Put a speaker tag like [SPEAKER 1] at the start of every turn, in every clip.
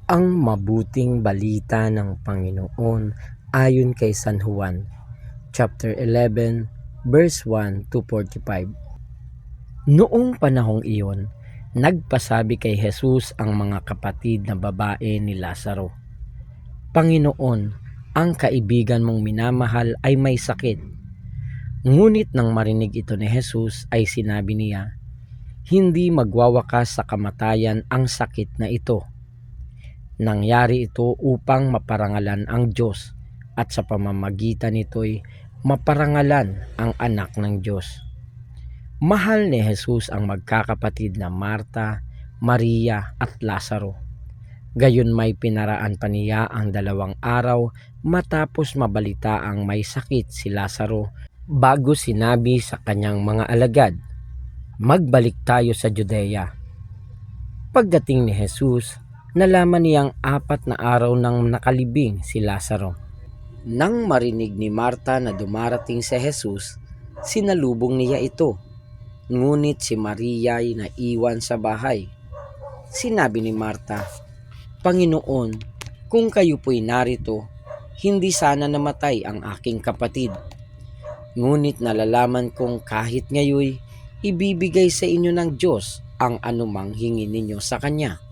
[SPEAKER 1] Ang mabuting balita ng Panginoon ayon kay San Juan, chapter 11, verse 1 to 45. Noong panahong iyon, nagpasabi kay Jesus ang mga kapatid na babae ni Lazaro, "Panginoon, ang kaibigan mong minamahal ay may sakit." Ngunit nang marinig ito ni Jesus ay sinabi niya, "Hindi magwawakas sa kamatayan ang sakit na ito. Nangyari ito upang maparangalan ang Diyos at sa pamamagitan nito'y maparangalan ang anak ng Diyos." Mahal ni Jesus ang magkakapatid na Marta, Maria at Lazaro. Gayon may pinaraan pa niya ang 2 araw matapos mabalita ang may sakit si Lazaro bago sinabi sa kanyang mga alagad, "Magbalik tayo sa Judea." Pagdating ni Jesus, nalaman niyang 4 na araw nang nakalibing si Lazaro. Nang marinig ni Marta na dumarating si Jesus, sinalubong niya ito. Ngunit si Maria ay naiwan sa bahay. Sinabi ni Marta, "Panginoon, kung kayo po'y narito, hindi sana namatay ang aking kapatid. Ngunit nalalaman kong kahit ngayoy, ibibigay sa inyo ng Diyos ang anumang hingin ninyo sa Kanya."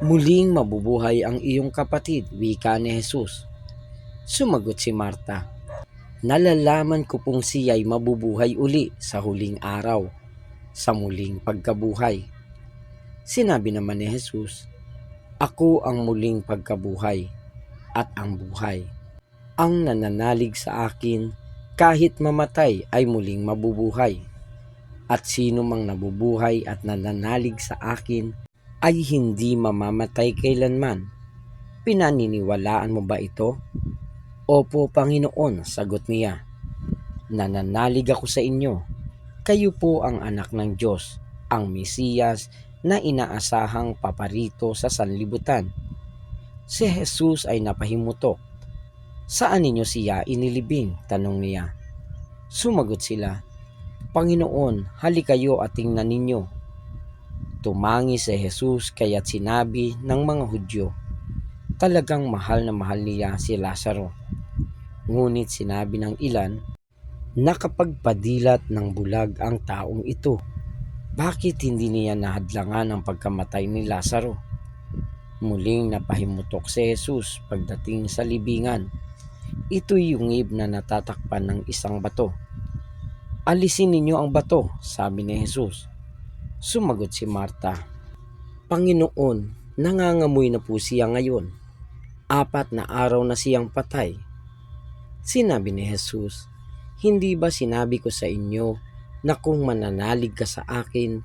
[SPEAKER 1] "Muling mabubuhay ang iyong kapatid," wika ni Jesus. Sumagot si Marta, "Nalalaman ko pong siya'y mabubuhay uli sa huling araw, sa muling pagkabuhay." Sinabi naman ni Jesus, "Ako ang muling pagkabuhay at ang buhay. Ang nananalig sa akin, kahit mamatay ay muling mabubuhay. At sino mang nabubuhay at nananalig sa akin ay hindi mamamatay kailanman. Pinaniniwalaan mo ba ito?" "Opo, Panginoon," sagot niya. "Nananalig ako sa inyo. Kayo po ang anak ng Diyos, ang Mesiyas na inaasahang paparito sa sanlibutan." Si Jesus ay napahimutok. "Saan ninyo siya inilibing?" tanong niya. Sumagot sila, "Panginoon, halikayo at tingnan ninyo." Tumangi si Jesus kaya't sinabi ng mga Hudyo, talagang mahal na mahal niya si Lazaro. Ngunit sinabi ng ilan, nakapagpadilat ng bulag ang taong ito. Bakit hindi niya nahadlangan ang pagkamatay ni Lazaro? Muling napahimutok si Jesus pagdating sa libingan. Ito'y yungib na natatakpan ng isang bato. "Alisin ninyo ang bato," sabi ni Jesus. Sumagot si Marta, "Panginoon, nangangamoy na po siya ngayon. 4 na araw na siyang patay." Sinabi ni Jesus, "Hindi ba sinabi ko sa inyo na kung mananalig ka sa akin,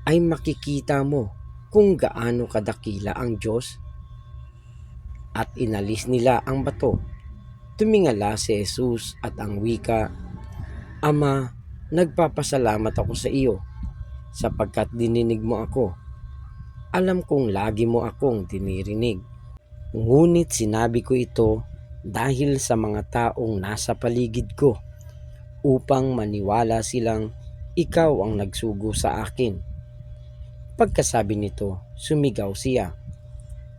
[SPEAKER 1] ay makikita mo kung gaano kadakila ang Diyos?" At inalis nila ang bato. Tumingala si Jesus at ang wika, "Ama, nagpapasalamat ako sa iyo sapagkat dininig mo ako. Alam kong lagi mo akong dinirinig. Ngunit sinabi ko ito dahil sa mga taong nasa paligid ko, upang maniwala silang ikaw ang nagsugo sa akin." Pagkasabi nito, sumigaw siya,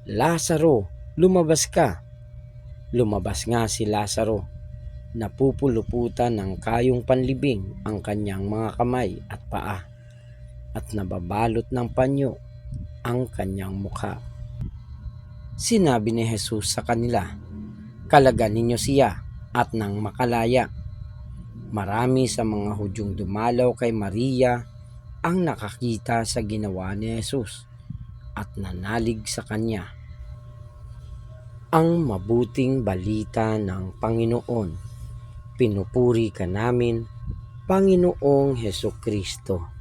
[SPEAKER 1] "Lazaro, lumabas ka!" Lumabas nga si Lazaro. Napupuluputan ng kayong panlibing ang kanyang mga kamay at paa, at nababalot ng panyo ang kanyang mukha. Sinabi ni Jesus sa kanila, "Kalagan ninyo siya." At nang makalaya, marami sa mga Hudyong dumalaw kay Maria ang nakakita sa ginawa ni Jesus at nanalig sa kanya. Ang mabuting balita ng Panginoon. Pinupuri ka namin, Panginoong Hesukristo.